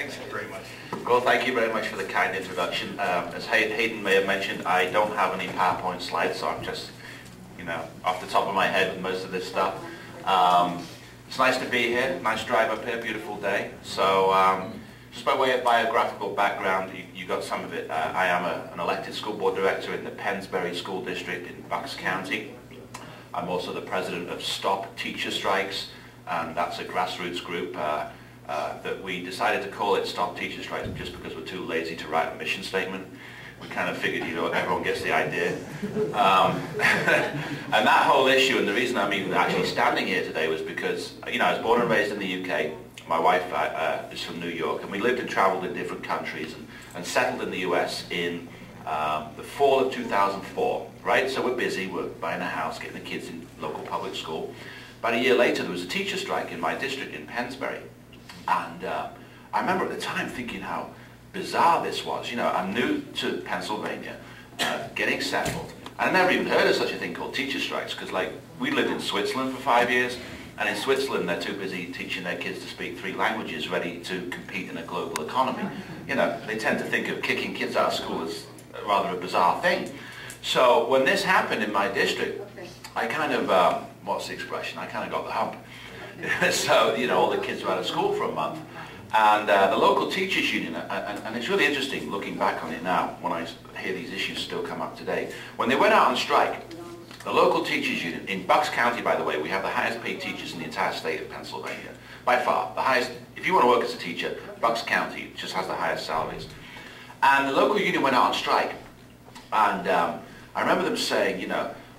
Thanks very much. Well, thank you very much for the kind introduction. As Hayden may have mentioned, I don't have any PowerPoint slides, so I'm just, off the top of my head with most of this stuff. It's nice to be here. Nice drive up here, beautiful day. So, just by way of biographical background, you got some of it. I am an elected school board director in the Pennsbury School District in Bucks County. I'm also the president of Stop Teacher Strikes, and that's a grassroots group that we decided to call it Stop Teacher Strikes just because we're too lazy to write a mission statement. We kind of figured, everyone gets the idea. And that whole issue, and the reason I'm even actually standing here today was because, I was born and raised in the UK. My wife is from New York, and we lived and traveled in different countries and settled in the US in the fall of 2004, right? So we're busy, we're buying a house, getting the kids in local public school. About a year later, there was a teacher strike in my district in Pennsbury. And I remember at the time thinking how bizarre this was. I'm new to Pennsylvania, getting settled. And I never even heard of such a thing called teacher strikes, because we lived in Switzerland for 5 years, and in Switzerland they're too busy teaching their kids to speak 3 languages ready to compete in a global economy. They tend to think of kicking kids out of school as rather a bizarre thing. So when this happened in my district, I kind of, what's the expression, I kind of got the hump. So, all the kids were out of school for a month. And the local teachers union, and it's really interesting looking back on it now, when I hear these issues still come up today. When they went out on strike, the local teachers union, in Bucks County, by the way, we have the highest paid teachers in the entire state of Pennsylvania. By far, the highest, if you want to work as a teacher, Bucks County just has the highest salaries. And the local union went out on strike. And I remember them saying,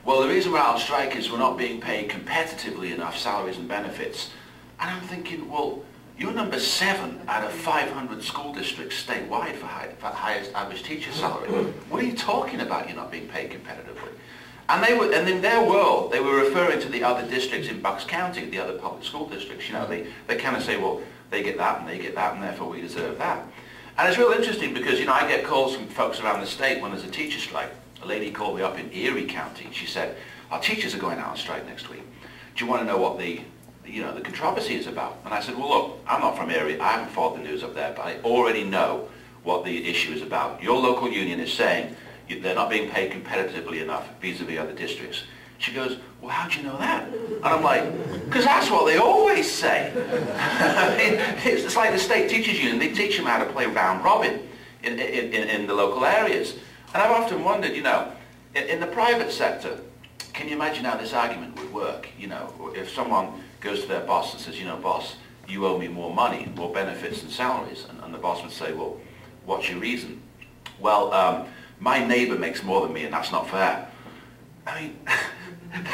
well, the reason we're out on strike is we're not being paid competitively enough salaries and benefits. And I'm thinking, well, you're number 7 out of 500 school districts statewide for highest average teacher salary. What are you talking about, you're not being paid competitively? And and in their world, they were referring to the other districts in Bucks County, the other public school districts. They kind of say, well, they get that and they get that, and therefore we deserve that. And it's real interesting because, I get calls from folks around the state when there's a teacher strike. A lady called me up in Erie County. She said, our teachers are going out on strike next week. Do you want to know what the controversy is about? And I said, well, look, I'm not from Erie. I haven't followed the news up there, but I already know what the issue is about. Your local union is saying they're not being paid competitively enough vis-a-vis other districts. She goes, well, how do you know that? And I'm like, because that's what they always say. It's like the state teachers union. They teach them how to play round robin in the local areas. And I've often wondered, in the private sector, can you imagine how this argument would work? If someone goes to their boss and says, boss, you owe me more money, more benefits and salaries. And the boss would say, well, what's your reason? Well, my neighbor makes more than me and that's not fair. I mean,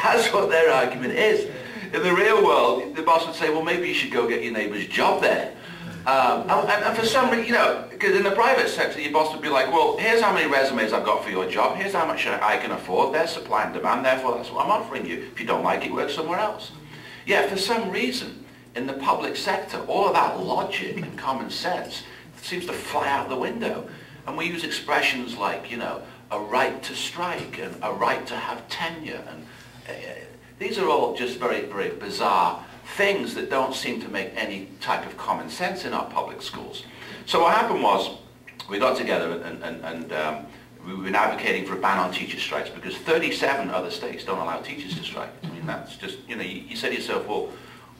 that's what their argument is. In the real world, the boss would say, well, maybe you should go get your neighbor's job there. And for some reason, because in the private sector, your boss would be like, well, here's how many resumes I've got for your job, here's how much I can afford, there's supply and demand, therefore that's what I'm offering you. If you don't like it, work somewhere else. Yet for some reason, in the public sector, all of that logic and common sense seems to fly out the window. And we use expressions like, a right to strike and a right to have tenure. And these are all just very, very bizarre things that don't seem to make any type of common sense in our public schools. So what happened was, we got together and we've been advocating for a ban on teacher strikes because 37 other states don't allow teachers to strike. I mean, that's just, you say to yourself, well,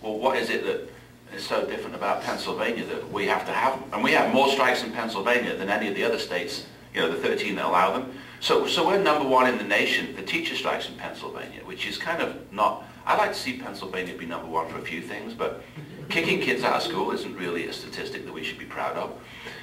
what is it that is so different about Pennsylvania that we have to have them? And we have more strikes in Pennsylvania than any of the other states, the 13 that allow them. So we're number 1 in the nation for teacher strikes in Pennsylvania, which is kind of not, I'd like to see Pennsylvania be number 1 for a few things, but kicking kids out of school isn't really a statistic that we should be proud of.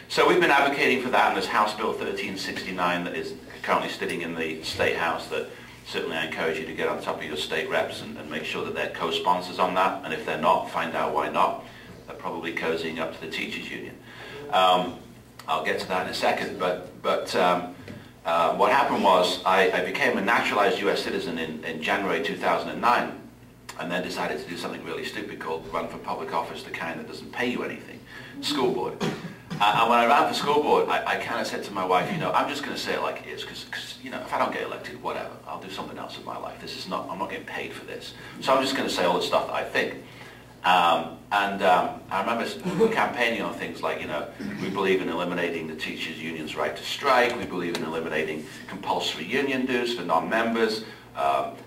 So we've been advocating for that, and there's House Bill 1369 that is currently sitting in the State House that certainly I encourage you to get on top of your state reps and make sure that they're co-sponsors on that, and if they're not, find out why not. They're probably cozying up to the teachers union. I'll get to that in a second, but what happened was I became a naturalized US citizen in January 2009, and then decided to do something really stupid called run for public office, the kind that doesn't pay you anything, school board. And when I ran for school board, I kind of said to my wife, I'm just going to say it like it is, because if I don't get elected, whatever, I'll do something else with my life. I'm not getting paid for this. So I'm just going to say all the stuff that I think. I remember campaigning on things like, we believe in eliminating the teachers' union's right to strike, we believe in eliminating compulsory union dues for non-members,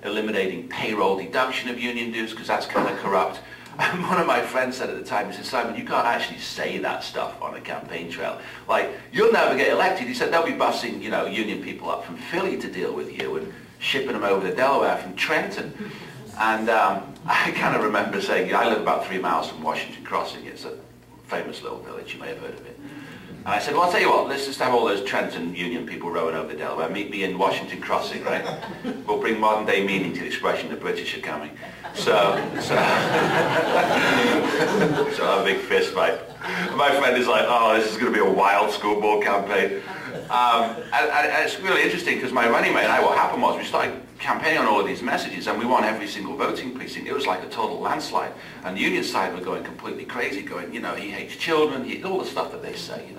eliminating payroll deduction of union dues because that's kind of corrupt. And one of my friends said at the time, he said, Simon, you can't actually say that stuff on a campaign trail. Like, you'll never get elected. He said they'll be busing, union people up from Philly to deal with you and shipping them over to Delaware from Trenton. And I kind of remember saying, I live about 3 miles from Washington Crossing. It's a famous little village, you may have heard of it. And I said, well, I'll tell you what, let's just have all those Trenton Union people rowing over to Delaware. Meet me in Washington Crossing, right? We'll bring modern day meaning to the expression the British are coming. So I'll have a big fist fight. My friend is like, oh, this is going to be a wild school board campaign. And it's really interesting because my running mate and I, what happened was we started campaigning on all of these messages and we won every single voting precinct. It was like a total landslide. And the union side were going completely crazy, going, he hates children, all the stuff that they say,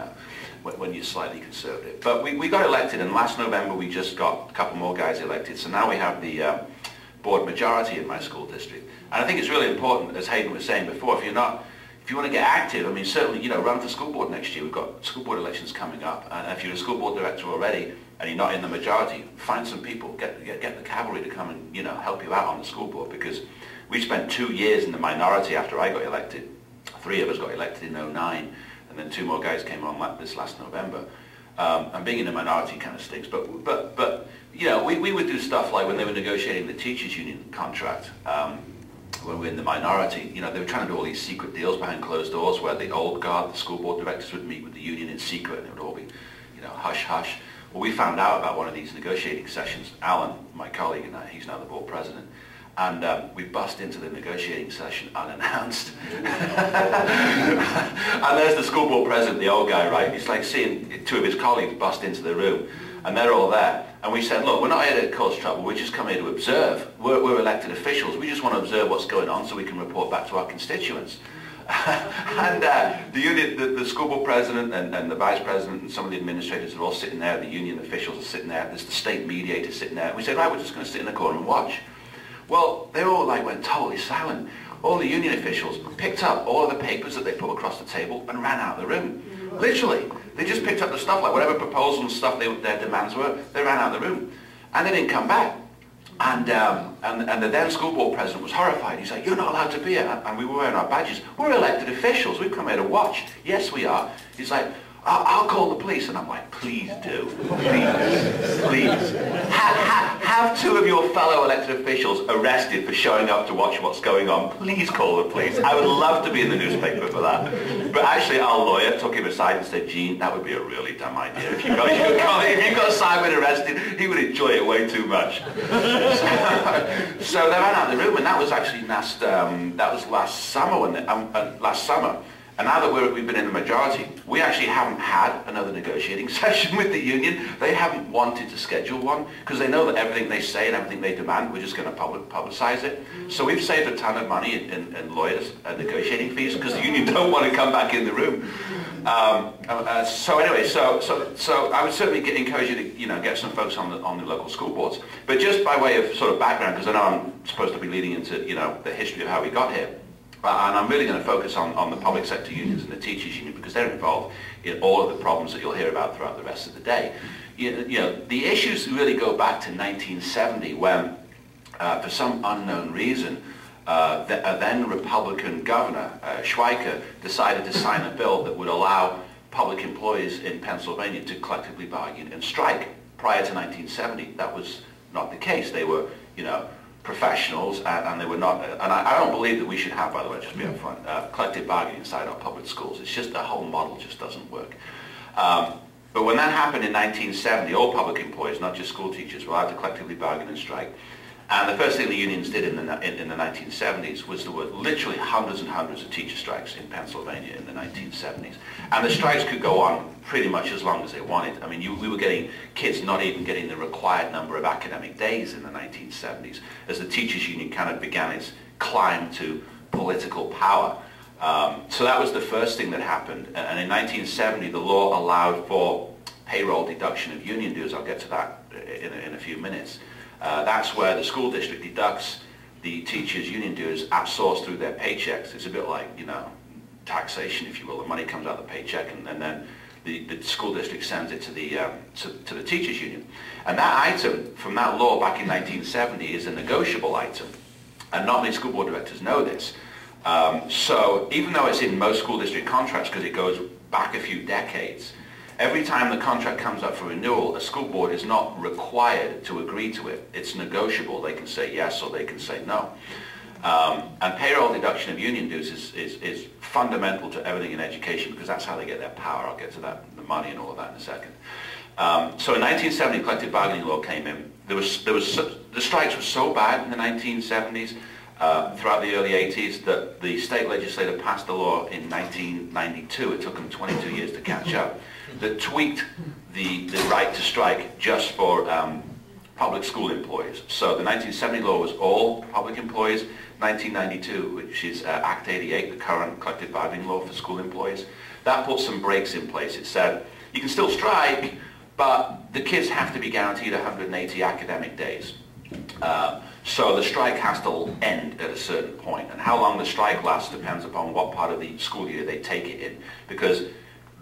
when you're slightly conservative. But we got elected, and last November we just got a couple more guys elected. So now we have the board majority in my school district. And I think it's really important, as Hayden was saying before, if you want to get active, I mean, certainly, run for school board next year. We've got school board elections coming up. And if you're a school board director already and you're not in the majority, find some people, get the cavalry to come and, help you out on the school board, because we spent 2 years in the minority after I got elected. 3 of us got elected in '09, and then 2 more guys came on this last November. And being in the minority kind of stinks, but we would do stuff like when they were negotiating the teachers' union contract. When we were in the minority, they were trying to do all these secret deals behind closed doors where the old guard, the school board directors, would meet with the union in secret, and it would all be, hush hush. Well, we found out about one of these negotiating sessions. Alan, my colleague, and he's now the board president, and we bust into the negotiating session unannounced. And there's the school board president, the old guy, right? It's like seeing 2 of his colleagues bust into the room, and they're all there. And we said, look, we're not here to cause trouble, we just come here to observe. We're elected officials, we just want to observe what's going on so we can report back to our constituents. And the school board president and the vice president and some of the administrators are all sitting there, the union officials are sitting there, there's the state mediator sitting there. We said, right, we're just going to sit in the corner and watch. Well, they all went totally silent. All the union officials picked up all of the papers that they put across the table and ran out of the room. Literally. They just picked up the stuff, like whatever proposals and stuff their demands were, they ran out of the room. And they didn't come back. And the then school board president was horrified. He's like, you're not allowed to be here. And we were wearing our badges. We're elected officials. We've come here to watch. Yes, we are. He's like, I'll call the police. And I'm like, please do. Please. Have 2 of your fellow elected officials arrested for showing up to watch what's going on. Please call the police. I would love to be in the newspaper for that. But actually, our lawyer took him aside and said, Gene, that would be a really dumb idea. If you got Simon arrested, he would enjoy it way too much. So they ran out of the room, and that was actually last summer. And now that we've been in the majority, we actually haven't had another negotiating session with the union. They haven't wanted to schedule one because they know that everything they say and everything they demand, we're just going to publicize it. So we've saved a ton of money in lawyers and negotiating fees because the union don't want to come back in the room. So anyway, so I would certainly encourage you to get some folks on the local school boards. But just by way of sort of background, because I know I'm supposed to be leading into the history of how we got here. And I'm really going to focus on the public sector unions and the teachers union because they're involved in all of the problems that you'll hear about throughout the rest of the day. The issues really go back to 1970 when, for some unknown reason, a then Republican governor, Schweiker, decided to sign a bill that would allow public employees in Pennsylvania to collectively bargain and strike. Prior to 1970, that was not the case. They were, professionals, and they were not, and I don't believe that we should have, by the way, just be upfront, collective bargaining inside our public schools. It's just the whole model just doesn't work. But when that happened in 1970, all public employees, not just school teachers, were allowed to collectively bargain and strike. And the first thing the unions did in the 1970s was there were literally hundreds and hundreds of teacher strikes in Pennsylvania in the 1970s. And the strikes could go on pretty much as long as they wanted. I mean, we were getting kids not even getting the required number of academic days in the 1970s as the teachers union kind of began its climb to political power. So that was the first thing that happened. And in 1970, the law allowed for payroll deduction of union dues. I'll get to that in a few minutes. That's where the school district deducts the teachers' union dues outsourced through their paychecks. It's a bit like, you know, taxation, if you will. The money comes out of the paycheck, and then the school district sends it to the teachers' union. And that item from that law back in 1970 is a negotiable item, and not many school board directors know this. So even though it's in most school district contracts, because it goes back a few decades, every time the contract comes up for renewal, a school board is not required to agree to it. It's negotiable. They can say yes or they can say no. And payroll deduction of union dues is fundamental to everything in education, because that's how they get their power. I'll get to that, the money and all of that in a second. So in 1970, collective bargaining law came in. The strikes were so bad in the 1970s, throughout the early 80s, that the state legislature passed a law in 1992. It took them 22 years to catch up, that tweaked the right to strike just for public school employees. So the 1970 law was all public employees. 1992, which is Act 88, the current collective bargaining law for school employees, that put some brakes in place. It said you can still strike, but the kids have to be guaranteed 180 academic days. So the strike has to end at a certain point, and how long the strike lasts depends upon what part of the school year they take it in, because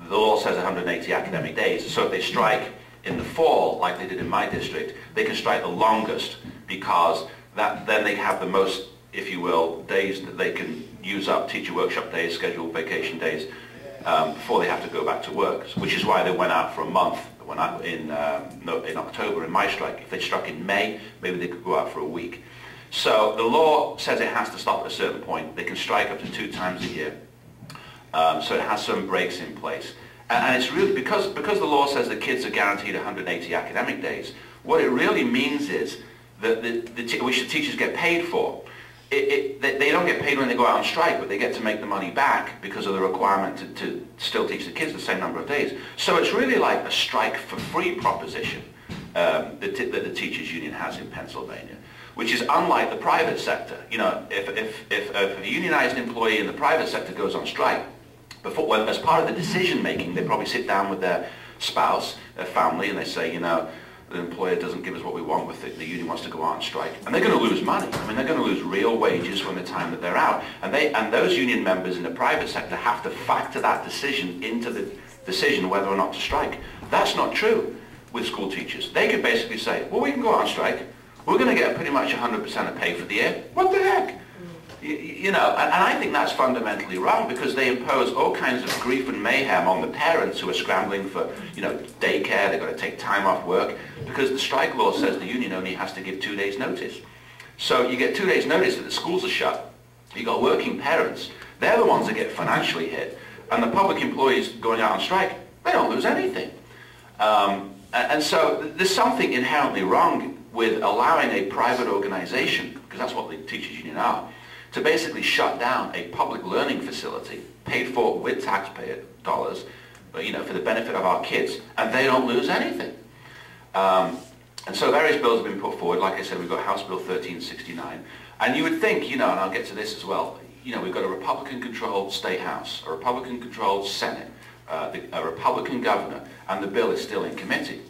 the law says 180 academic days. So if they strike in the fall, like they did in my district, they can strike the longest, because then they have the most, if you will, days that they can use up, teacher workshop days, scheduled vacation days, before they have to go back to work, which is why they went out for a month. Went out in October in my strike. If they struck in May, maybe they could go out for a week. So the law says it has to stop at a certain point. They can strike up to 2 times a year. So it has some breaks in place. And it's really, because the law says that kids are guaranteed 180 academic days, what it really means is that which the teachers get paid for. They don't get paid when they go out on strike, but they get to make the money back because of the requirement to still teach the kids the same number of days. So it's really like a strike for free proposition that the teachers union has in Pennsylvania, which is unlike the private sector. You know, if a unionized employee in the private sector goes on strike, as part of the decision making, they probably sit down with their spouse, their family, and they say, you know, the employer doesn't give us what we want with it, the union wants to go out on strike. And they're going to lose money. I mean, they're going to lose real wages from the time that they're out. And those union members in the private sector have to factor that decision into the decision whether or not to strike. That's not true with school teachers. They could basically say, well, we can go out on strike. We're going to get pretty much 100% of pay for the year. What the heck? You know, and I think that's fundamentally wrong, because they impose all kinds of grief and mayhem on the parents who are scrambling for, you know, daycare. They've got to take time off work, because the strike law says the union only has to give 2 days notice. So you get 2 days notice that the schools are shut. You've got working parents. They're the ones that get financially hit. And the public employees going out on strike, they don't lose anything. And so there's something inherently wrong with allowing a private organization, because that's what the teachers union are, to basically shut down a public learning facility paid for with taxpayer dollars, but, you know, for the benefit of our kids, and they don't lose anything. And so various bills have been put forward. Like I said, we've got House Bill 1369, and you would think, you know, and I'll get to this as well, you know, we've got a Republican-controlled state house, a Republican-controlled Senate, a Republican governor, and the bill is still in committee.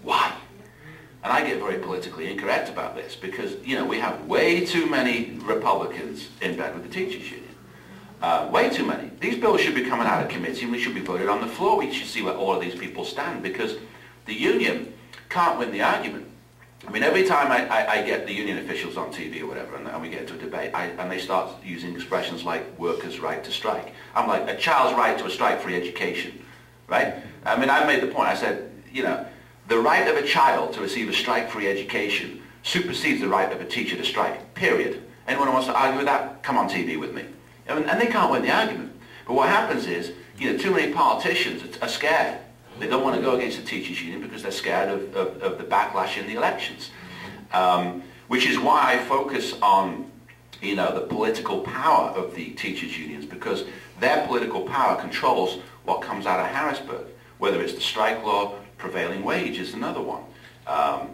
Why? And I get very politically incorrect about this, because, you know, we have way too many Republicans in bed with the teachers union. Way too many. These bills should be coming out of committee, and we should be voted on the floor. We should see where all of these people stand, because the union can't win the argument. I mean, every time I get the union officials on TV or whatever, and we get into a debate, and they start using expressions like workers' right to strike. I'm like, a child's right to a strike-free education, right? I mean, I made the point, I said, you know, the right of a child to receive a strike-free education supersedes the right of a teacher to strike, period. Anyone who wants to argue with that, come on TV with me. And they can't win the argument. But what happens is, you know, too many politicians are scared. They don't want to go against the teachers union because they're scared of the backlash in the elections. Which is why I focus on, you know, the political power of the teachers unions, because their political power controls what comes out of Harrisburg, whether it's the strike law, prevailing wage is another one.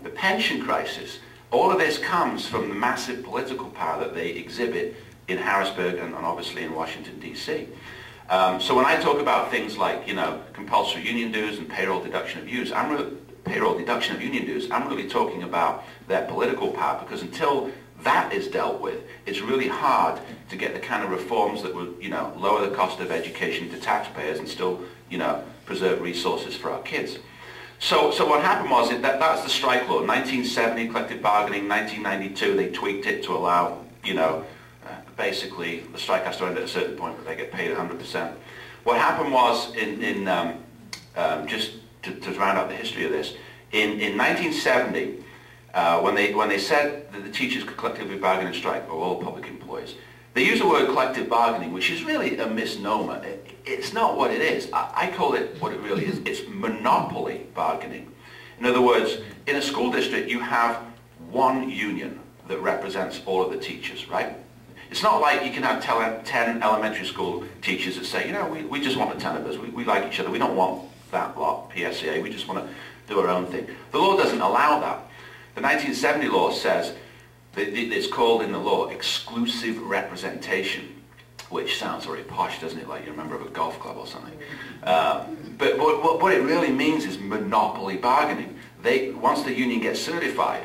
The pension crisis, all of this comes from the massive political power that they exhibit in Harrisburg and obviously in Washington, D.C. So when I talk about things like, you know, compulsory union dues and payroll deduction of union dues, I'm really talking about their political power, because until that is dealt with, it's really hard to get the kind of reforms that would, lower the cost of education to taxpayers and still, preserve resources for our kids. So what happened was that's the strike law. 1970, collective bargaining. 1992, they tweaked it to allow, basically the strike has to end at a certain point, but they get paid 100%. What happened was, just to round out the history of this, in 1970, when they said that the teachers could collectively bargain and strike, or all public employees, they use the word collective bargaining, which is really a misnomer. It's not what it is. I call it what it really is. It's monopoly bargaining. In other words, in a school district, you have one union that represents all of the teachers, right? It's not like you can have 10 elementary school teachers that say, we just want the 10 of us. We like each other. We don't want that lot, PSCA. We just want to do our own thing. The law doesn't allow that. The 1970 law says, it's called in the law exclusive representation, which sounds very posh, doesn't it? Like you're a member of a golf club or something. But what it really means is monopoly bargaining. Once the union gets certified,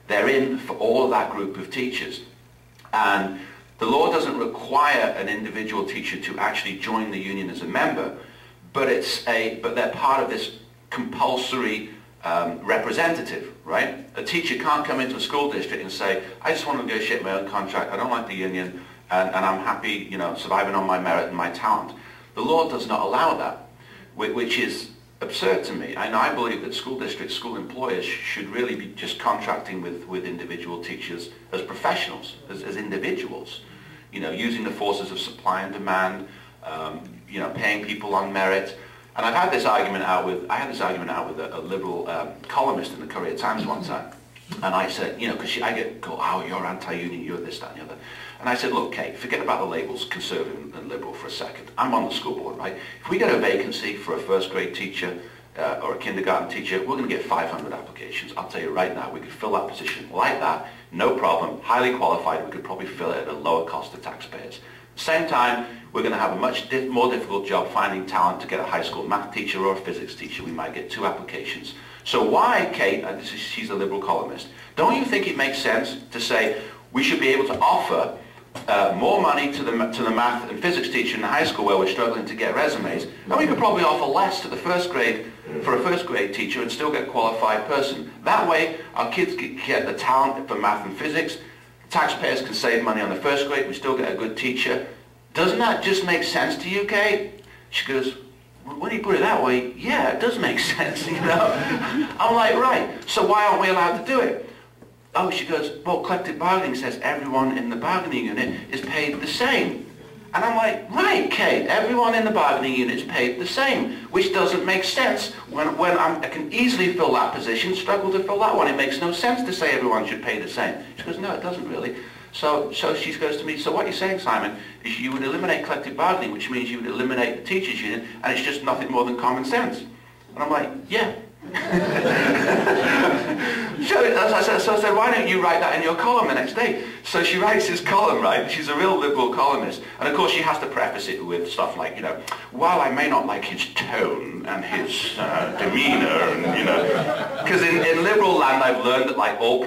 they're in for all of that group of teachers. And the law doesn't require an individual teacher to actually join the union as a member, but they're part of this compulsory representative, right? A teacher can't come into a school district and say, I just want to negotiate my own contract, I don't like the union, and I'm happy, surviving on my merit and my talent. The law does not allow that, which is absurd to me. And I believe that school districts, school employers should really be just contracting with individual teachers as professionals, as individuals, using the forces of supply and demand, paying people on merit. And I had this argument out with a liberal columnist in the Courier Times one time. And I said, because I get called, oh, you're anti-union, you're this, that, and the other. And I said, look, Kate, forget about the labels conservative and liberal for a second. I'm on the school board, right? If we get a vacancy for a first grade teacher or a kindergarten teacher, we're going to get 500 applications. I'll tell you right now, we could fill that position like that, no problem, highly qualified. We could probably fill it at a lower cost to taxpayers. At the same time, we're going to have a much more difficult job finding talent to get a high school math teacher or a physics teacher. We might get 2 applications. So why, Kate, she's a liberal columnist, don't you think it makes sense to say we should be able to offer more money to the math and physics teacher in the high school where we're struggling to get resumes, and we could probably offer less to the first grade for a first grade teacher and still get a qualified person. That way our kids get the talent for math and physics, taxpayers can save money on the first grade, we still get a good teacher. Doesn't that just make sense to you, Kate? She goes, when you put it that way, yeah, it does make sense, I'm like, right, so why aren't we allowed to do it? Oh, she goes, well, collective bargaining says everyone in the bargaining unit is paid the same. And I'm like, right, Kate, everyone in the bargaining unit is paid the same, which doesn't make sense when I can easily fill that position, struggle to fill that one. It makes no sense to say everyone should pay the same. She goes, no, it doesn't really. So she goes to me, so what you're saying, Simon, is you would eliminate collective bargaining, which means you would eliminate the teachers' union, and it's just nothing more than common sense. And I'm like, yeah. So I said, why don't you write that in your column the next day? So she writes this column, right? She's a real liberal columnist. And of course she has to preface it with stuff like, while I may not like his tone and his demeanor, and, because in liberal land I've learned that like all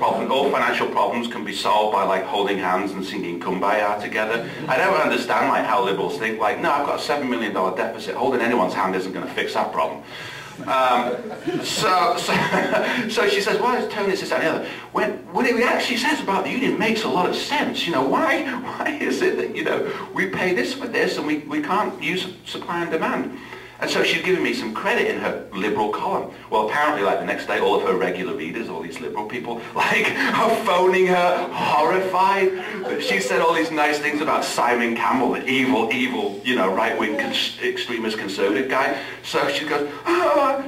financial problems can be solved by like holding hands and singing Kumbaya together. I never understand like how liberals think like, no, I've got a $7 million deficit. Holding anyone's hand isn't going to fix that problem. So she says, well, his tone is this and the other. When it actually says about the union makes a lot of sense. Why is it that, we pay this for this and we can't use supply and demand? And so she's giving me some credit in her liberal column. Well, apparently, like the next day, all of her regular readers, all these liberal people, like, are phoning her, horrified. She said all these nice things about Simon Campbell, the evil, right-wing extremist conservative guy. So she goes,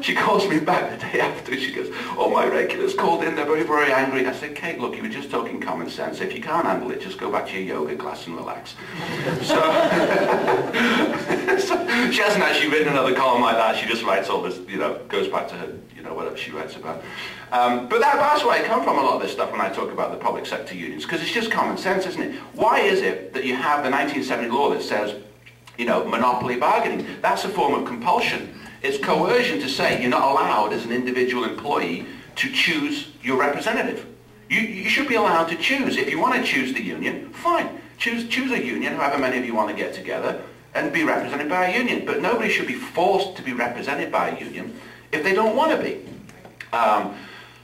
she calls me back the day after. She goes, all my regulars called in, they're very, very angry. I said, Kate, look, you were just talking common sense. If you can't handle it, just go back to your yoga class and relax. So she hasn't actually written another column like that. She just writes all this, goes back to her, whatever she writes about. But that's where I come from a lot of this stuff when I talk about the public sector unions, because it's just common sense, isn't it? Why is it that you have the 1970 law that says, monopoly bargaining? That's a form of compulsion. It's coercion to say you're not allowed as an individual employee to choose your representative. You should be allowed to choose. If you want to choose the union, fine. Choose a union, however many of you want to get together, and be represented by a union. But nobody should be forced to be represented by a union if they don't want to be.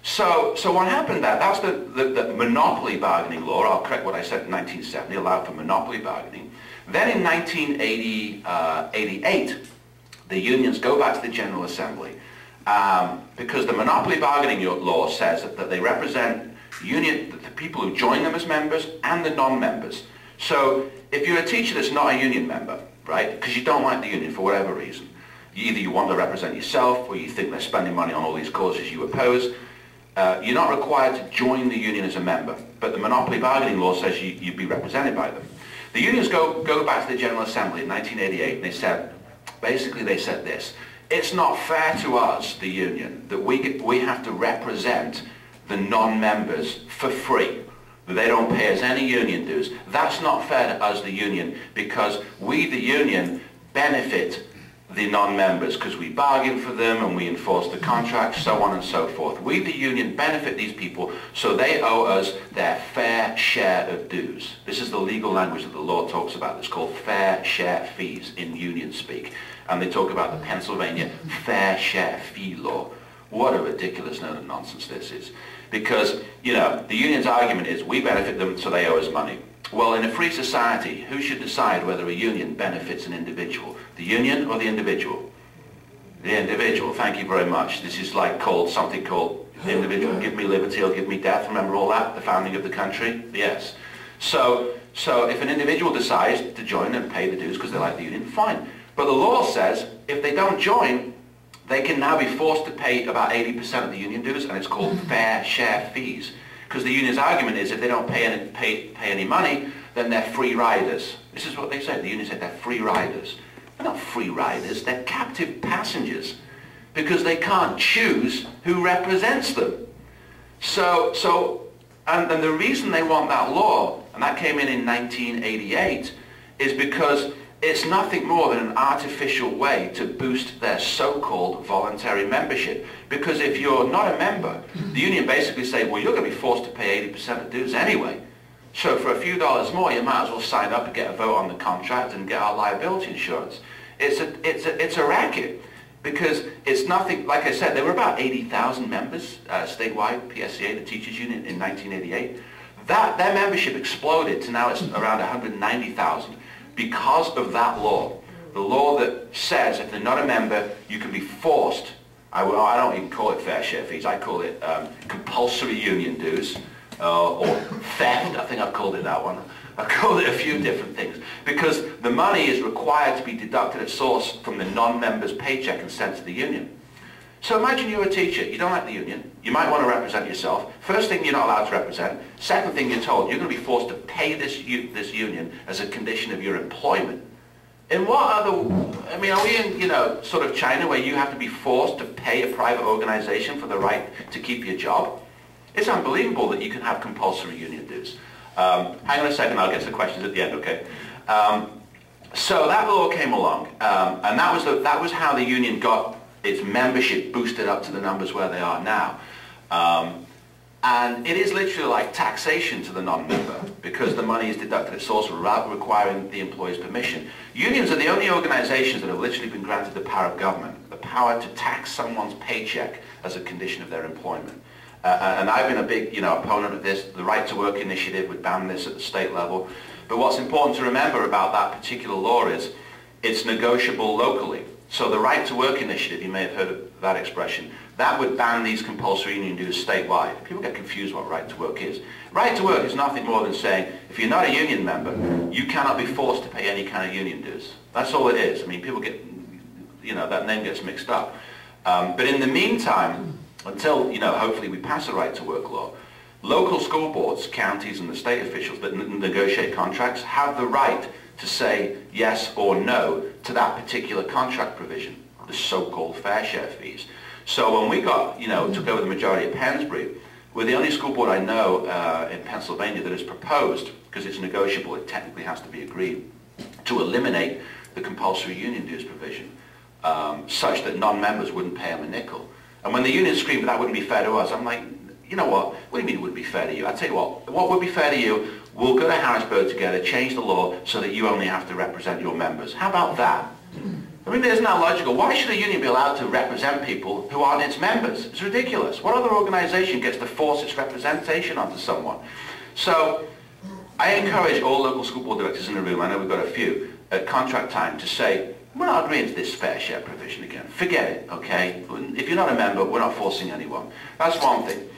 So what happened there, that's the monopoly bargaining law. I'll correct what I said in 1970, allowed for monopoly bargaining. Then in 1988, the unions go back to the General Assembly because the monopoly bargaining law says that they represent the people who join them as members and the non-members. So if you're a teacher that's not a union member, right, because you don't like the union for whatever reason, either you want to represent yourself or you think they're spending money on all these causes you oppose, you're not required to join the union as a member, but the monopoly bargaining law says you'd be represented by them. The unions go back to the General Assembly in 1988 and they said, basically they said this: it's not fair to us, the union, that we have to represent the non-members for free. That they don't pay us any union dues. That's not fair to us, the union, because we, the union, benefit the non-members because we bargain for them and we enforce the contracts, so on and so forth. We, the union, benefit these people, so they owe us their fair share of dues. This is the legal language that the law talks about. It's called fair share fees in union speak. And they talk about the Pennsylvania fair share fee law. What a ridiculous note of nonsense this is. Because, you know, the union's argument is we benefit them, so they owe us money. Well, in a free society, who should decide whether a union benefits an individual? The union or the individual? The individual, thank you very much. This is like something called individual, give me liberty or give me death. Remember all that, the founding of the country? Yes. So if an individual decides to join and pay the dues because they like the union, fine. But the law says if they don't join, they can now be forced to pay about 80% of the union dues, and it's called fair share fees. Because the union's argument is if they don't pay any money, then they're free riders. This is what they said. The union said they're free riders. They're not free riders, they're captive passengers. Because they can't choose who represents them. And the reason they want that law, and that came in 1988, is because it's nothing more than an artificial way to boost their so-called voluntary membership. Because if you're not a member, the union basically say, well, you're going to be forced to pay 80% of dues anyway. So for a few dollars more, you might as well sign up and get a vote on the contract and get our liability insurance. It's a racket. Because it's nothing, like I said, there were about 80,000 members statewide, PSCA, the teachers union, in 1988. Their membership exploded to now it's around 190,000. Because of that law, the law that says if they're not a member, you can be forced, I don't even call it fair share fees, I call it compulsory union dues, or theft, I think I've called it that one. I've called it a few different things, because the money is required to be deducted at source from the non-member's paycheck and sent to the union. So imagine you're a teacher, you don't like the union, you might want to represent yourself. First thing, you're not allowed to represent. Second thing, you're told you're going to be forced to pay this union as a condition of your employment. In what other, I mean, are we in, you know, sort of China where you have to be forced to pay a private organization for the right to keep your job? It's unbelievable that you can have compulsory union dues. Hang on a second, I'll get to the questions at the end, okay? So that law came along, and that was how the union got its membership boosted up to the numbers where they are now. And it is literally like taxation to the non-member because the money is deducted at source without requiring the employer's permission. Unions are the only organizations that have literally been granted the power of government, the power to tax someone's paycheck as a condition of their employment. And I've been a big, you know, opponent of this. The Right to Work initiative would ban this at the state level. But what's important to remember about that particular law is it's negotiable locally. So the Right to Work initiative, you may have heard of that expression, that would ban these compulsory union dues statewide. People get confused what Right to Work is. Right to Work is nothing more than saying, if you're not a union member, you cannot be forced to pay any kind of union dues. That's all it is. I mean, people get, you know, that name gets mixed up. But in the meantime, until, you know, hopefully we pass a Right to Work law, local school boards, counties and the state officials that negotiate contracts have the right to say yes or no to that particular contract provision, the so-called fair share fees. So when we got, you know, took over the majority of Pennsbury, we're the only school board I know in Pennsylvania that has proposed, because it's negotiable, it technically has to be agreed, to eliminate the compulsory union dues provision, such that non-members wouldn't pay them a nickel. And when the union screamed that wouldn't be fair to us, I'm like, you know what do you mean it would be fair to you? I'll tell you what would be fair to you, we'll go to Harrisburg together, change the law so that you only have to represent your members. How about that? I mean, isn't that logical? Why should a union be allowed to represent people who aren't its members? It's ridiculous. What other organization gets to force its representation onto someone? So I encourage all local school board directors in the room, I know we've got a few, at contract time to say, we're not agreeing to this fair share provision again. Forget it, okay? If you're not a member, we're not forcing anyone. That's one thing.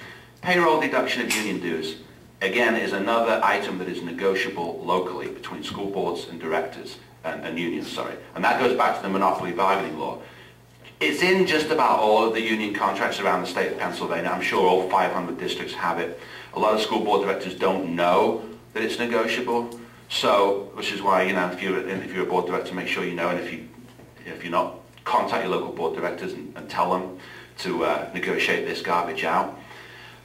Payroll deduction of union dues, again, is another item that is negotiable locally between school boards and directors, and unions, sorry. And that goes back to the monopoly bargaining law. It's in just about all of the union contracts around the state of Pennsylvania. I'm sure all 500 districts have it. A lot of school board directors don't know that it's negotiable. So, which is why, you know, if you're a board director, make sure you know, and if you're not, contact your local board directors and tell them to negotiate this garbage out.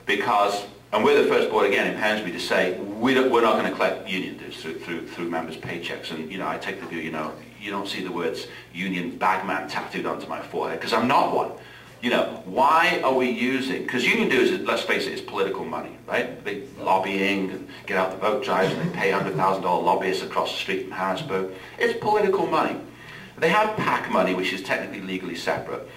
Because, and we're the first board again in Pennsylvania to say we're not going to collect union dues through members' paychecks. And you know, I take the view, you know, you don't see the words union bagman tattooed onto my forehead because I'm not one. You know, why are we using, because union dues, let's face it, is political money, right? They lobbying and get out the vote drives and they pay $100,000 lobbyists across the street in Harrisburg. It's political money. They have PAC money, which is technically legally separate.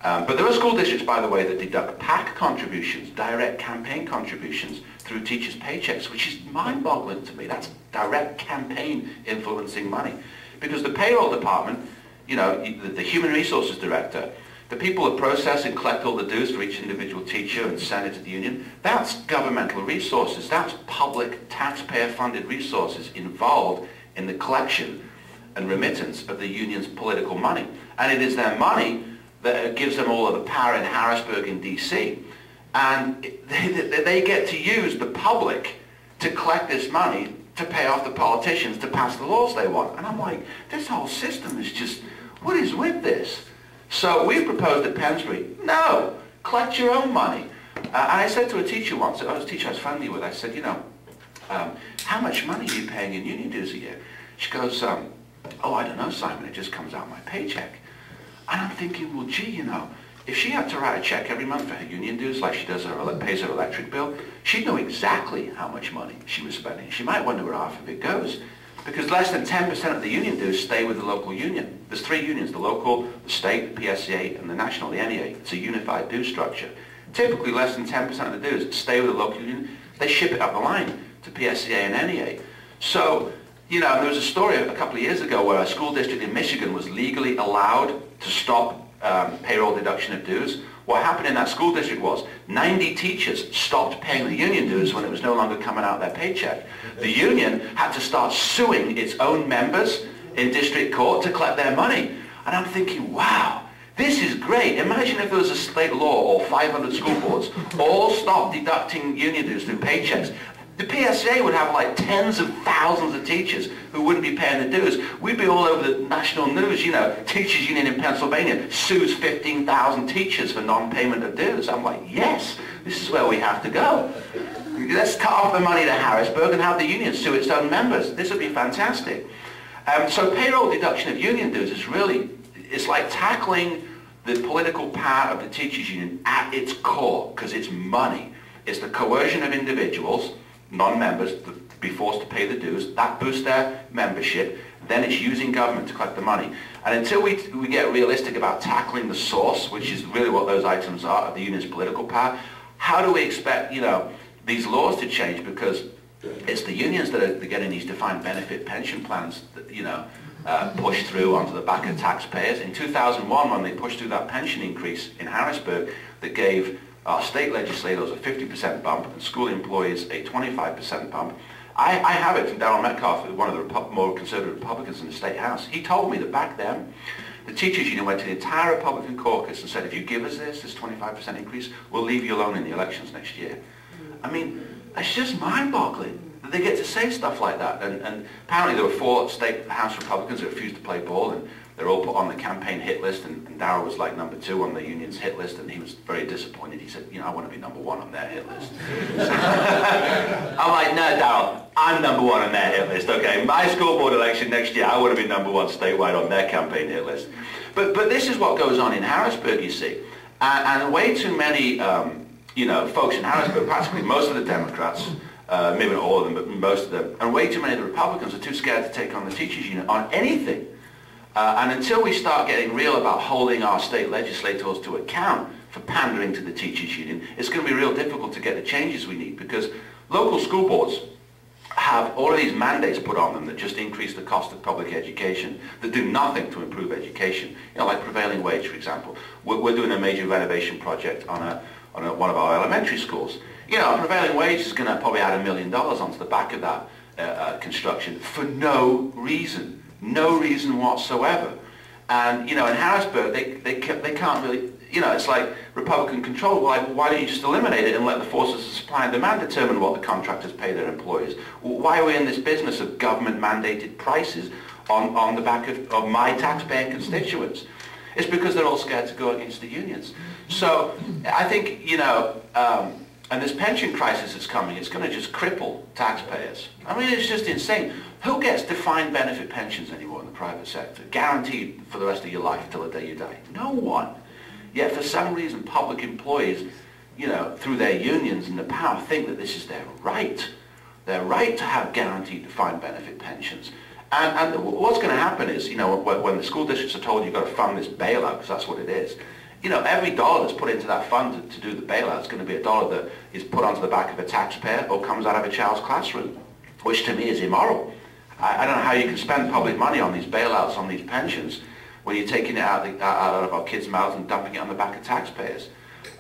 But there are school districts, by the way, that deduct PAC contributions, direct campaign contributions, through teachers' paychecks, which is mind-boggling to me. That's direct campaign influencing money. Because the payroll department, you know, the human resources director, the people that process and collect all the dues for each individual teacher and send it to the union, that's governmental resources. That's public taxpayer-funded resources involved in the collection and remittance of the union's political money. And it is their money that gives them all of the power in Harrisburg and DC. And they get to use the public to collect this money to pay off the politicians to pass the laws they want. And I'm like, this whole system is just, what is with this? So we proposed at Pennsbury, no, collect your own money. And I said to a teacher once, I was a teacher I was friendly with, I said, you know, how much money are you paying in union dues a year? She goes, oh, I don't know, Simon, it just comes out of my paycheck. And I'm thinking, well, gee, you know, if she had to write a check every month for her union dues, like she does pays her electric bill, she'd know exactly how much money she was spending. She might wonder where half of it goes. Because less than 10% of the union dues stay with the local union. There's three unions, the local, the state, the PSCA, and the national, the NEA. It's a unified dues structure. Typically, less than 10% of the dues stay with the local union. They ship it up the line to PSCA and NEA. So, you know, there was a story a couple of years ago where a school district in Michigan was legally allowed to stop payroll deduction of dues. What happened in that school district was 90 teachers stopped paying the union dues when it was no longer coming out of their paycheck. The union had to start suing its own members in district court to collect their money. And I'm thinking, wow, this is great. Imagine if there was a state law or 500 school boards all stopped deducting union dues through paychecks. The PSA would have like tens of thousands of teachers who wouldn't be paying the dues. We'd be all over the national news, you know, teachers union in Pennsylvania sues 15,000 teachers for non-payment of dues. I'm like, yes, this is where we have to go. Let's cut off the money to Harrisburg and have the union sue its own members. This would be fantastic. So payroll deduction of union dues is really, it's like tackling the political power of the teachers union at its core, because it's money. It's the coercion of individuals, non-members, to be forced to pay the dues. That boosts their membership. Then it's using government to collect the money. And until we get realistic about tackling the source, which is really what those items are, of the union's political power, how do we expect, you know, these laws to change? Because it's the unions that are getting these defined benefit pension plans that, you know, pushed through onto the back of taxpayers. In 2001, when they pushed through that pension increase in Harrisburg that gave our state legislators a 50% bump and school employees a 25% bump. I have it from Darryl Metcalf, one of the more conservative Republicans in the State House. He told me that back then, the teachers union went to the entire Republican caucus and said, if you give us this 25% increase, we'll leave you alone in the elections next year. I mean, it's just mind-boggling that they get to say stuff like that. And apparently there were 4 State House Republicans that refused to play ball, and they're all put on the campaign hit list, and Darryl was like number 2 on the union's hit list, and he was very disappointed. He said, you know, I want to be number 1 on their hit list. I'm like, no, Darryl, I'm number 1 on their hit list, okay? My school board election next year, I want to be number 1 statewide on their campaign hit list. But this is what goes on in Harrisburg, you see. And way too many you know, folks in Harrisburg, practically most of the Democrats, maybe not all of them, but most of them, and way too many of the Republicans are too scared to take on the teachers union on anything. And until we start getting real about holding our state legislators to account for pandering to the teachers union, it's going to be real difficult to get the changes we need, because local school boards have all of these mandates put on them that just increase the cost of public education, that do nothing to improve education. You know, like prevailing wage, for example. We're doing a major renovation project on one of our elementary schools. You know, prevailing wage is going to probably add $1 million onto the back of that construction for no reason. No reason whatsoever. And, you know, in Harrisburg, they can't really, you know, it's like Republican control. Why don't you just eliminate it and let the forces of supply and demand determine what the contractors pay their employees? Why are we in this business of government-mandated prices on the back of my taxpaying constituents? It's because they're all scared to go against the unions. So I think, you know, and this pension crisis that's coming, it's going to just cripple taxpayers. I mean, it's just insane. Who gets defined benefit pensions anymore in the private sector? Guaranteed for the rest of your life till the day you die? No one. Yet for some reason, public employees, you know, through their unions and the power, think that this is their right. Their right to have guaranteed defined benefit pensions. And what's going to happen is, you know, when the school districts are told you've got to fund this bailout, because that's what it is, you know, every dollar that's put into that fund to do the bailout is going to be a dollar that is put onto the back of a taxpayer or comes out of a child's classroom, which to me is immoral. I don't know how you can spend public money on these bailouts, on these pensions, when you're taking it out of our kids' mouths and dumping it on the back of taxpayers.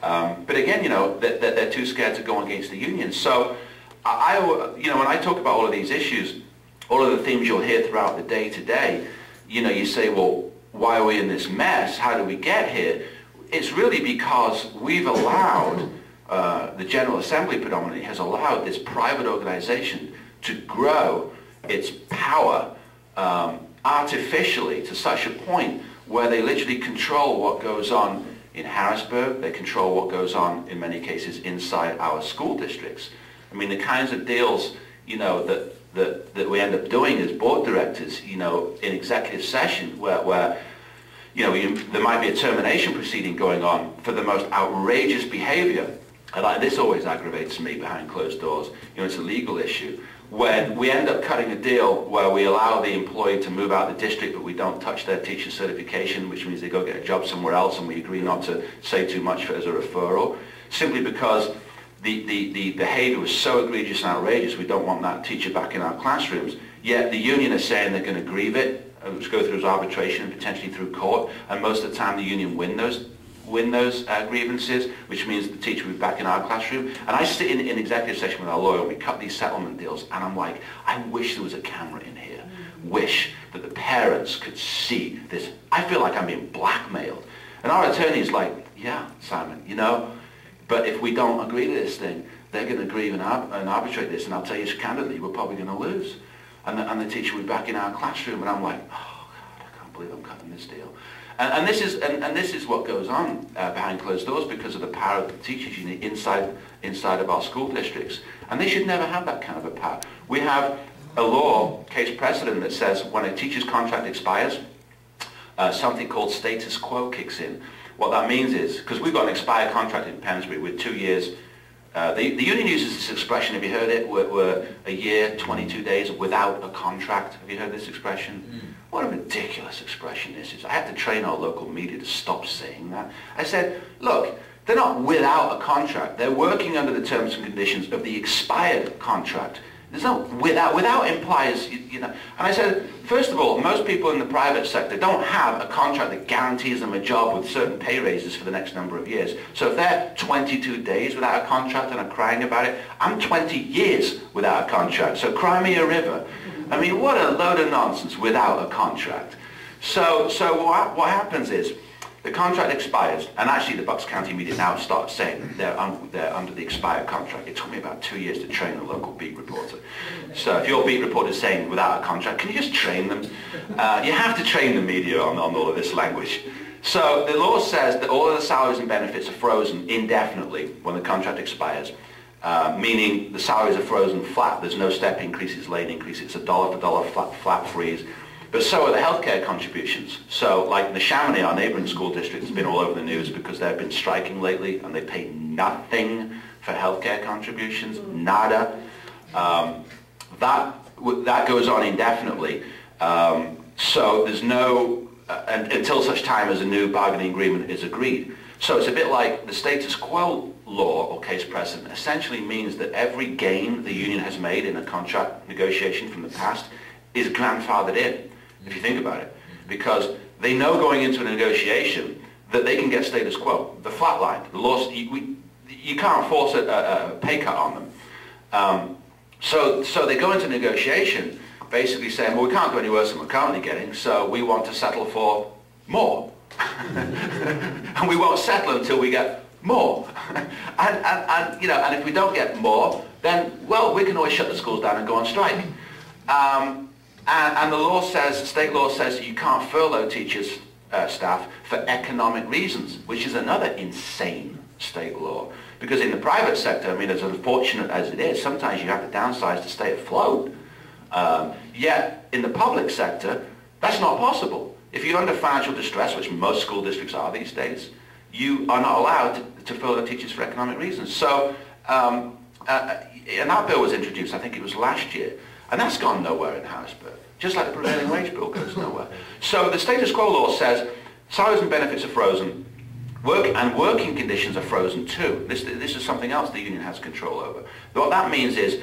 But again, you know, they're too scared to go against the unions. So, you know, when I talk about all of these issues, all of the themes you'll hear throughout the day today, you know, you say, well, why are we in this mess? How do we get here? It's really because we've allowed, the General Assembly predominantly has allowed this private organization to grow its power artificially to such a point where they literally control what goes on in Harrisburg. They control what goes on, in many cases, inside our school districts. I mean, the kinds of deals, you know, that we end up doing as board directors, you know, in executive session where you know, there might be a termination proceeding going on for the most outrageous behavior. And this always aggravates me behind closed doors. You know, it's a legal issue. When we end up cutting a deal where we allow the employee to move out of the district, but we don't touch their teacher certification, which means they go get a job somewhere else, and we agree not to say too much as a referral, simply because the behavior was so egregious and outrageous, we don't want that teacher back in our classrooms. Yet the union is saying they're going to grieve it, which go through as arbitration and potentially through court, and most of the time the union win those grievances, which means the teacher will be back in our classroom. And I sit in executive session with our lawyer and we cut these settlement deals, and I'm like, I wish there was a camera in here. Wish that the parents could see this. I feel like I'm being blackmailed. And our attorney is like, yeah, Simon, you know, but if we don't agree to this thing, they're going to grieve and arbitrate this, and I'll tell you candidly, we're probably going to lose. And the teacher will be back in our classroom, and I'm like, oh God, I can't believe I'm cutting this deal. And this is what goes on behind closed doors because of the power of the teachers union inside of our school districts. And they should never have that kind of a power. We have a law, case precedent, that says when a teacher's contract expires, something called status quo kicks in. What that means is, because we've got an expired contract in Pensbury with 2 years, the union uses this expression, have you heard it? We're a year, 22 days without a contract. Have you heard this expression? What a ridiculous expression this is. I had to train our local media to stop saying that. I said, look, they're not without a contract. They're working under the terms and conditions of the expired contract. There's no without implies, you know. And I said, first of all, most people in the private sector don't have a contract that guarantees them a job with certain pay raises for the next number of years. So if they're 22 days without a contract and are crying about it, I'm 20 years without a contract. So cry me a river. I mean, what a load of nonsense without a contract. So what happens is, the contract expires, and actually the Bucks County media now start saying they're under the expired contract. It took me about 2 years to train a local beat reporter. So if your beat reporter is saying without a contract, can you just train them? You have to train the media on all of this language. So the law says that all of the salaries and benefits are frozen indefinitely when the contract expires, meaning the salaries are frozen flat. There's no step increases, lane increases. It's a dollar for dollar flat freeze. But so are the healthcare contributions. So like the Chamonix, our neighbouring school district, has been all over the news because they've been striking lately and they pay nothing for healthcare contributions, nada. That goes on indefinitely. So there's no, until such time as a new bargaining agreement is agreed. So it's a bit like the status quo law or case precedent essentially means that every gain the union has made in a contract negotiation from the past is grandfathered in, if you think about it. Because they know going into a negotiation that they can get status quo, the flat line. The law, you can't force a pay cut on them. So they go into negotiation basically saying, well, we can't go any worse than we're currently getting, so we want to settle for more. And we won't settle until we get more. and if we don't get more, then, well, we can always shut the schools down and go on strike. And the law says, state law says that you can't furlough teachers, staff, for economic reasons, which is another insane state law. Because in the private sector, I mean, as unfortunate as it is, sometimes you have to downsize to stay afloat. Yet, in the public sector, that's not possible. If you're under financial distress, which most school districts are these days, you are not allowed to furlough teachers for economic reasons. So, and that bill was introduced, I think it was last year, and that's gone nowhere in House bill. Just like the prevailing wage bill goes nowhere. So the status quo law says salaries and benefits are frozen, working conditions are frozen too. This is something else the union has control over. What that means is,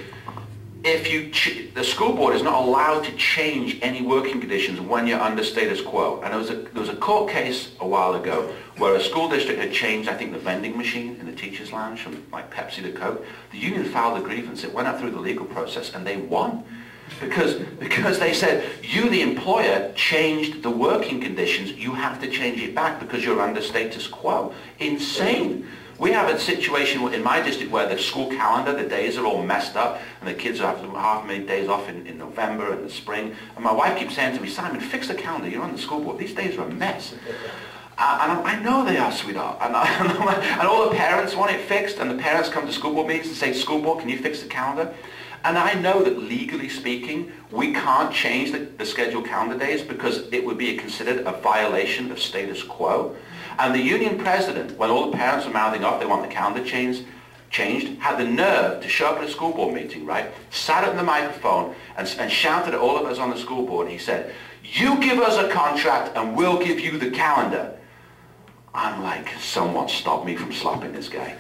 if the school board is not allowed to change any working conditions when you're under status quo. And there was a court case a while ago where a school district had changed, I think, the vending machine in the teachers' lounge from like Pepsi to Coke. The union filed a grievance. It went up through the legal process and they won. Because they said, you, the employer, changed the working conditions, you have to change it back because you're under status quo. Insane. We have a situation in my district where the school calendar, the days are all messed up, and the kids have half many days off in November and the spring. And my wife keeps saying to me, Simon, fix the calendar, you're on the school board. These days are a mess. And I know they are, sweetheart. And all the parents want it fixed, and the parents come to school board meetings and say, school board, can you fix the calendar? And I know that legally speaking, we can't change the scheduled calendar days because it would be considered a violation of status quo. And the union president, when all the parents were mouthing off, they want the calendar changed, had the nerve to show up at a school board meeting, right? Sat at the microphone and shouted at all of us on the school board. He said, you give us a contract and we'll give you the calendar. I'm like, someone stop me from slapping this guy.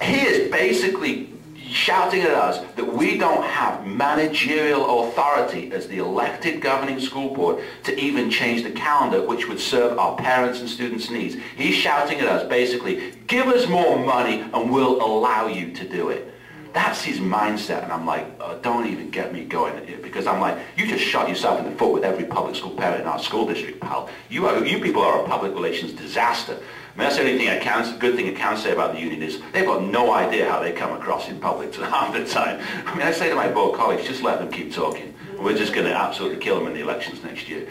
He is basically shouting at us that we don't have managerial authority as the elected governing school board to even change the calendar which would serve our parents' and students' needs. He's shouting at us basically, give us more money and we'll allow you to do it. That's his mindset, and I'm like, oh, don't even get me going at it, because I'm like, you just shot yourself in the foot with every public school parent in our school district, pal. You people are a public relations disaster. I mean, that's the only thing good thing I can say about the union is they've got no idea how they come across in public half the time. I mean, I say to my board colleagues, just let them keep talking. We're just going to absolutely kill them in the elections next year.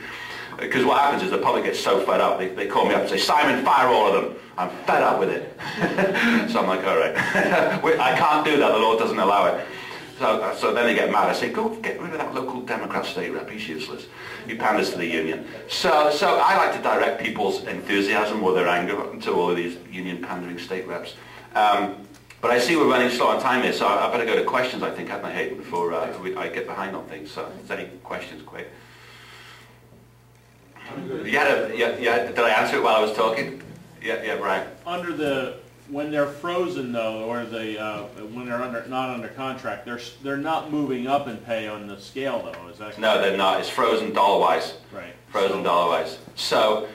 Because what happens is the public gets so fed up, they call me up and say, Simon, fire all of them. I'm fed up with it. So I'm like, all right. I can't do that. The law doesn't allow it. So then they get mad. I say, go get rid of that local Democrat state rep. He's useless. He panders to the union. So I like to direct people's enthusiasm or their anger to all of these union pandering state reps. But I see we're running slow on time here, so I better go to questions, I think, hadn't I, Hayden, before I get behind on things. So is there any questions, quick? Did I answer it while I was talking? Yeah, Brian. When they're frozen though, or when they're not under contract, they're not moving up in pay on the scale though. Is that correct? No, they're not. It's frozen dollar-wise. Right. Frozen dollar-wise. So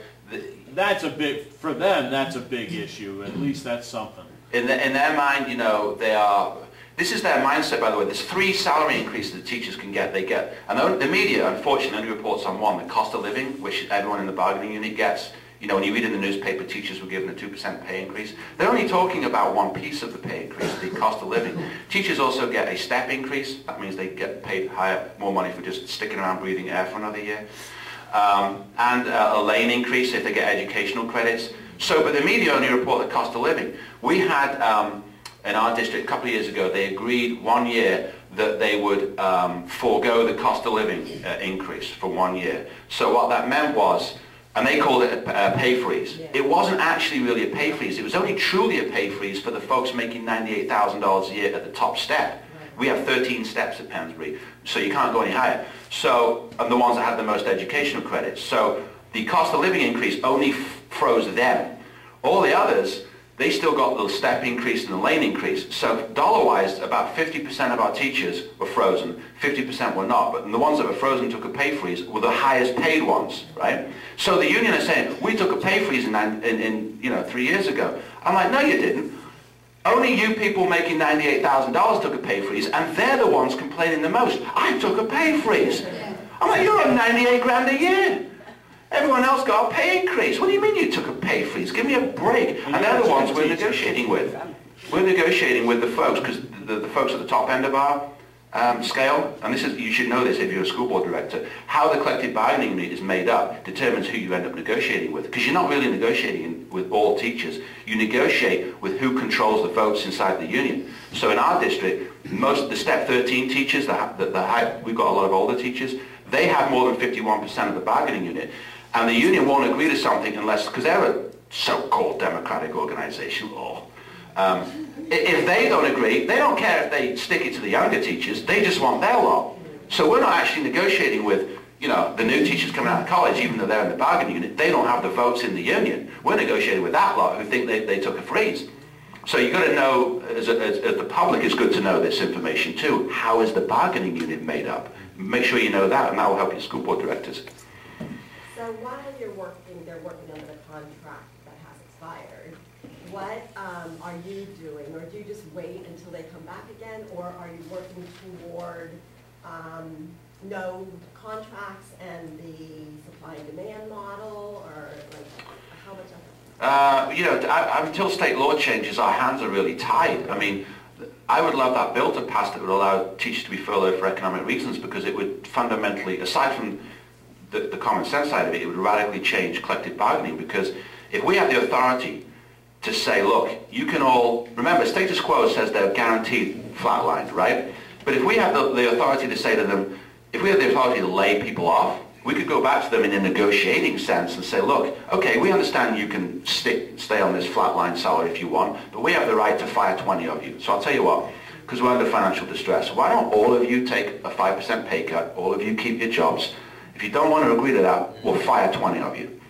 that's a big for them. That's a big issue. At least that's something. In their mind, you know, they are. This is their mindset, by the way. There's 3 salary increases that teachers can get. They get, and the media, unfortunately, only reports on one: the cost of living, which everyone in the bargaining unit gets. You know, when you read in the newspaper, teachers were given a 2% pay increase. They're only talking about one piece of the pay increase, the cost of living. Teachers also get a step increase. That means they get paid more money for just sticking around breathing air for another year. And a lane increase if they get educational credits. So, but the media only report the cost of living. We had, in our district a couple of years ago, they agreed 1 year that they would forego the cost of living increase for 1 year. So what that meant was, And they called it a pay freeze. It wasn't actually really a pay freeze. It was only truly a pay freeze for the folks making $98,000 a year at the top step. We have 13 steps at Pensbury, so you can't go any higher. So, and the ones that had the most educational credits. So the cost of living increase only froze them. All the others, they still got the step increase and the lane increase. So dollar-wise, about 50% of our teachers were frozen, 50% were not. But the ones that were frozen took a pay freeze were the highest paid ones, right? So the union is saying, we took a pay freeze in 3 years ago. I'm like, no, you didn't. Only you people making $98,000 took a pay freeze, and they're the ones complaining the most. I took a pay freeze. I'm like, you're on 98 grand a year. Everyone else got a pay increase. What do you mean you took a pay freeze? Give me a break. And they're the ones we're negotiating with. We're negotiating with the folks, because the folks at the top end of our scale, and this is, you should know this if you're a school board director, how the collective bargaining unit is made up determines who you end up negotiating with. Because you're not really negotiating with all teachers. You negotiate with who controls the votes inside the union. So in our district, most of the Step 13 teachers, we've got a lot of older teachers, they have more than 51% of the bargaining unit. And the union won't agree to something unless, because they're a so-called democratic organization, if they don't agree, they don't care if they stick it to the younger teachers, they just want their lot. So we're not actually negotiating with, the new teachers coming out of college, even though they're in the bargaining unit, they don't have the votes in the union. We're negotiating with that lot who think they took a freeze. So you've got to know, as the public, it's good to know this information too. How is the bargaining unit made up? Make sure you know that, and that will help your school board directors. So while they're working under the contract that has expired, what are you doing? Or do you just wait until they come back again? Or are you working toward no contracts and the supply and demand model? Or like, how much of it? Until state law changes, our hands are really tied. I mean, I would love that bill to pass that would allow teachers to be furloughed for economic reasons, because it would fundamentally, aside from the common sense side of it, it would radically change collective bargaining. Because if we have the authority to say, look, you can all, remember, status quo says they're guaranteed flatlined, right? But if we have the authority to say to them, if we have the authority to lay people off, we could go back to them in a negotiating sense and say, look, okay, we understand you can stay on this flatline salary if you want, but we have the right to fire 20 of you. So I'll tell you what, because we're under financial distress, why don't all of you take a 5% pay cut, all of you keep your jobs. If you don't want to agree to that, we'll fire 20 of you.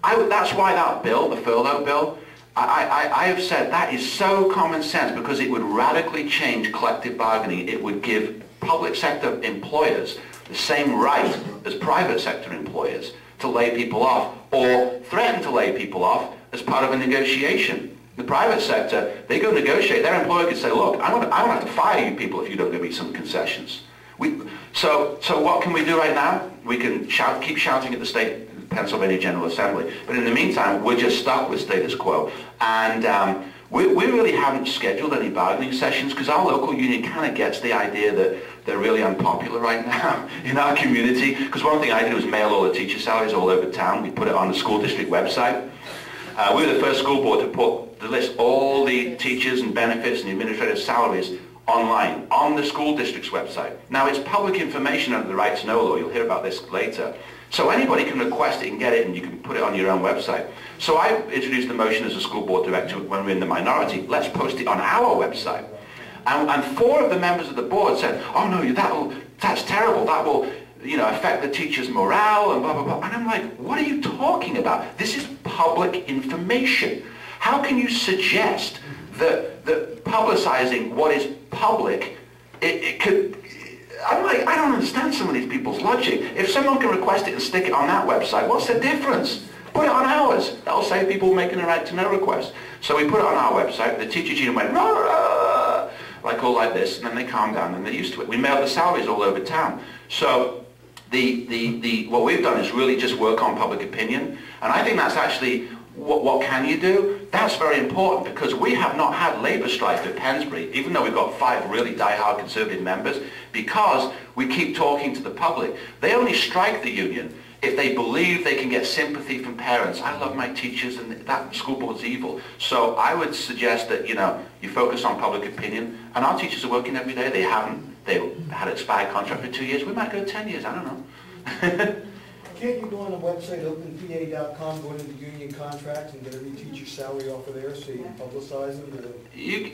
That's why that bill, the furlough bill, I have said that is so common sense, because it would radically change collective bargaining. It would give public sector employers the same right as private sector employers to lay people off, or threaten to lay people off as part of a negotiation. The private sector, they go negotiate. Their employer could say, look, I don't have to fire you people if you don't give me some concessions. So what can we do right now? We can keep shouting at the state Pennsylvania General Assembly. But in the meantime, we're just stuck with status quo. And we really haven't scheduled any bargaining sessions, because our local union kind of gets the idea that they're really unpopular right now in our community. Because one thing I did was mail all the teacher salaries all over town. We put it on the school district website. We were the first school board to list all the teachers and benefits and administrative salaries online on the school district's website. Now, it's public information under the Right to Know law. You'll hear about this later. So anybody can request it and get it, and you can put it on your own website. So I introduced the motion as a school board director when we were in the minority. Let's post it on our website. And 4 of the members of the board said, oh no, that's terrible. That will affect the teachers' morale and blah, blah, blah. And I'm like, what are you talking about? This is public information. How can you suggest that publicizing what is public, it could... I'm like, I don't understand some of these people's logic. If someone can request it and stick it on that website, what's the difference? Put it on ours. That'll save people making a right to know request. So we put it on our website. The teachers union went, rah, rah, like all like this, and then they calmed down and they're used to it. We mailed the salaries all over town. So what we've done is really just work on public opinion. And I think that's actually, what can you do? That's very important, because we have not had labour strikes at Pensbury, even though we've got 5 really die-hard Conservative members, because we keep talking to the public. They only strike the union if they believe they can get sympathy from parents. I love my teachers, and that school board's evil. So I would suggest that, you focus on public opinion. And our teachers are working every day. They had an expired contract for 2 years. We might go 10 years. I don't know. Can't you go on the website, openpa.com, go into the union contracts and get every teacher's salary off of there so you can publicize them?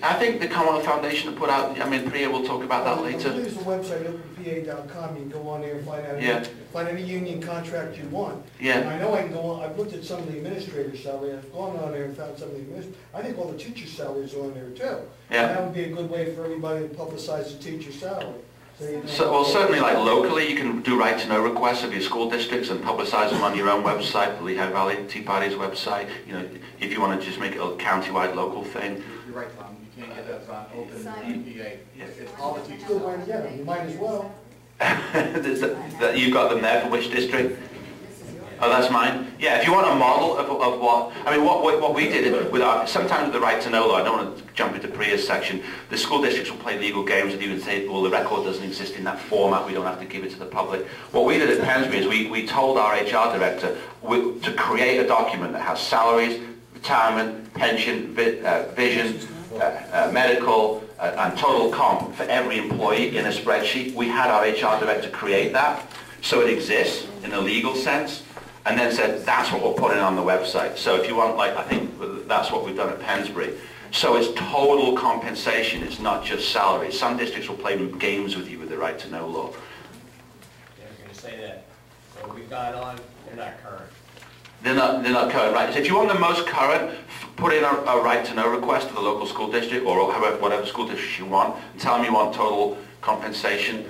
I think the Commonwealth Foundation will put out, I mean, Priya will talk about that I later. believe it's the website, openpa.com, you can go on there and find any union contract you want. Yeah. And I know I can go on, I've looked at some of the administrators' salary, I've gone on there and found some of the administrators, I think all the teachers' salaries are on there too. Yeah. And that would be a good way for everybody to publicize the teacher's salary. So, well, certainly, like locally, you can do right-to-know requests of your school districts and publicize them on your own website, the Lehigh Valley Tea Party's website. You know, if you want to just make it a county-wide local thing. You're right, Tom. You can't get those on open EPA. Yeah. It's all the teachers. Good way to get them, you might as well. You've got them there for which district? Oh, that's mine? Yeah, if you want a model of what, I mean, what we did with our, sometimes with the right to know law, I don't want to jump into Priya's section, the school districts will play legal games with you and say, well, the record doesn't exist in that format, we don't have to give it to the public. What we did at Pensbury is we told our HR director to create a document that has salaries, retirement, pension, vision, medical, and total comp for every employee in a spreadsheet. We had our HR director create that, so it exists in a legal sense. And then said, that's what we're putting on the website. So if you want, like, I think that's what we've done at Pensbury. So it's total compensation, it's not just salary. Some districts will play games with you with the right to know law. Yeah, I was going to say that. So we've got on, they're not current. They're not current, right? So if you want the most current, put in a right to know request to the local school district or however, whatever school district you want, and tell them you want total compensation.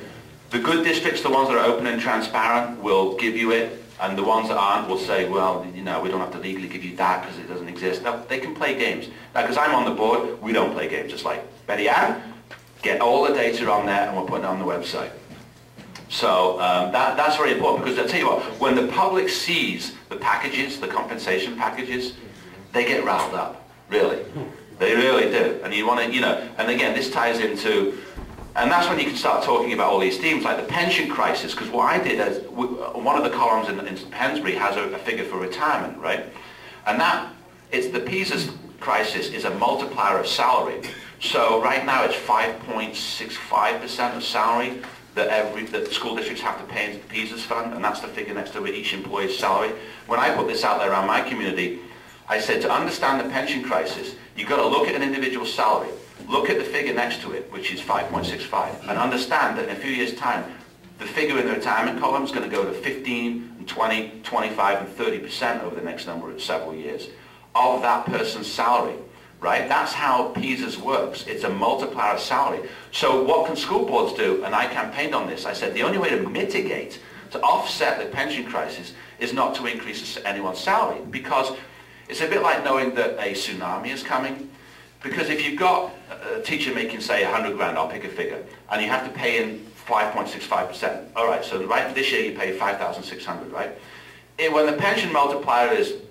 The good districts, the ones that are open and transparent, will give you it. And the ones that aren't will say, well, you know, we don't have to legally give you that because it doesn't exist. Now, they can play games. Now, because I'm on the board, we don't play games. It's like, Betty Ann, get all the data on there and we're putting it on the website. So that's very important because I'll tell you what, when the public sees the packages, the compensation packages, they get riled up, really. They really do. And you want to, you know, and again, this ties into, and that's when you can start talking about all these themes, like the pension crisis, because what I did is, one of the columns in Pensbury has a figure for retirement, right? And that, it's the PISA crisis is a multiplier of salary. So right now it's 5.65% of salary that school districts have to pay into the PISA's fund, and that's the figure next to each employee's salary. When I put this out there around my community, I said to understand the pension crisis, you've got to look at an individual's salary. Look at the figure next to it, which is 5.65, and understand that in a few years' time, the figure in the retirement column is going to go to 15, and 20, 25, and 30% over the next several years of that person's salary, right? That's how PISA's works. It's a multiplier of salary. So what can school boards do? And I campaigned on this. I said the only way to mitigate, to offset the pension crisis, is not to increase anyone's salary, because it's a bit like knowing that a tsunami is coming. Because if you've got a teacher making, say, 100 grand, I'll pick a figure, and you have to pay in 5.65%. All right, so right this year you pay 5,600, right? When the pension multiplier is,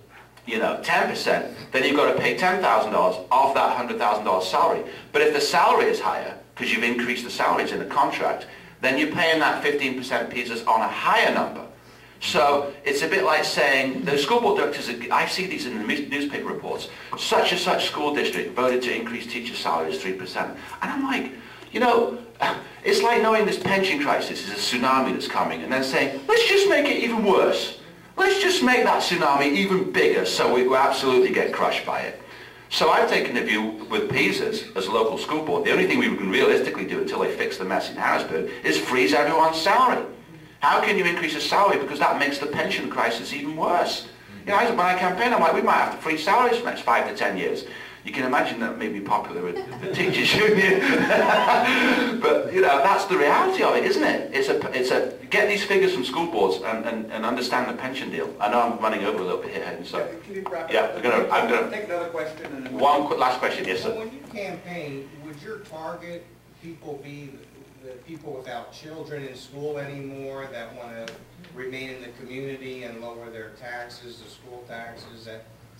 you know, 10%, then you've got to pay $10,000 off that $100,000 salary. But if the salary is higher, because you've increased the salaries in the contract, then you're paying that 15% PISA on a higher number. So it's a bit like saying, the school board directors, I see these in the newspaper reports, such and such school district voted to increase teacher salaries 3%. And I'm like, you know, it's like knowing this pension crisis is a tsunami that's coming and then saying, let's just make it even worse. Let's just make that tsunami even bigger so we will absolutely get crushed by it. So I've taken the view with PISA's as a local school board, the only thing we can realistically do until they fix the mess in Harrisburg is freeze everyone's salary. How can you increase the salary? Because that makes the pension crisis even worse. You know, when I campaign, I'm like, we might have to freeze salaries for the next 5 to 10 years. You can imagine that may be popular with the teachers union. But, you know, that's the reality of it, isn't it? It's a get these figures from school boards and understand the pension deal. I know I'm running over a little bit here, Hayden, so. Can you wrap it Yeah, up? I'm gonna take another question. And then last question, yes, sir. When you campaign, would your target people be the people without children in school anymore that want to remain in the community and lower their taxes, the school taxes?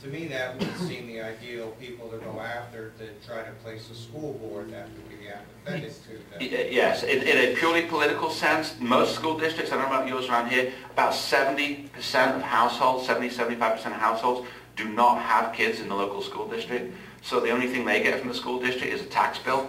To me, that would seem the ideal people to go after to try to place a school board that would be apathetic to them. Yes, in a purely political sense, most school districts, I don't know about yours around here, about 70% of households, 75% of households do not have kids in the local school district. So the only thing they get from the school district is a tax bill.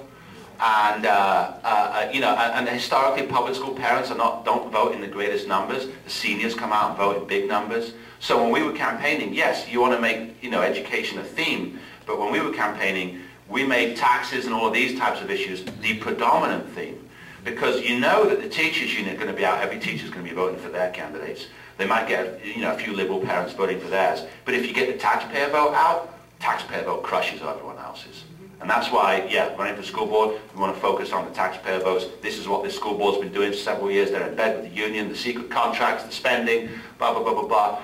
and and historically public school parents don't vote in the greatest numbers. The seniors come out and vote in big numbers. So when we were campaigning, yes, you want to make education a theme, but when we were campaigning, we made taxes and all of these types of issues the predominant theme, because you know that the teachers union are going to be out. Every teacher is going to be voting for their candidates. They might get a few liberal parents voting for theirs, but if you get the taxpayer vote out, taxpayer vote crushes everyone else's. And that's why, yeah, running for school board, we want to focus on the taxpayer votes. This is what this school board's been doing for several years. They're in bed with the union, the secret contracts, the spending, blah, blah, blah, blah, blah.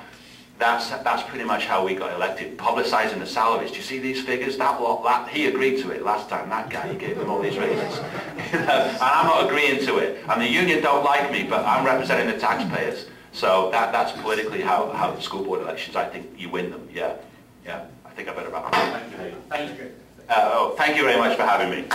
That's pretty much how we got elected, publicizing the salaries. Do you see these figures? He agreed to it last time, that guy. He gave them all these raises. And I'm not agreeing to it. And the union don't like me, but I'm representing the taxpayers. So that's politically how the school board elections, I think you win them, yeah. Yeah, I think I better wrap up. Thank you. Thank you very much for having me.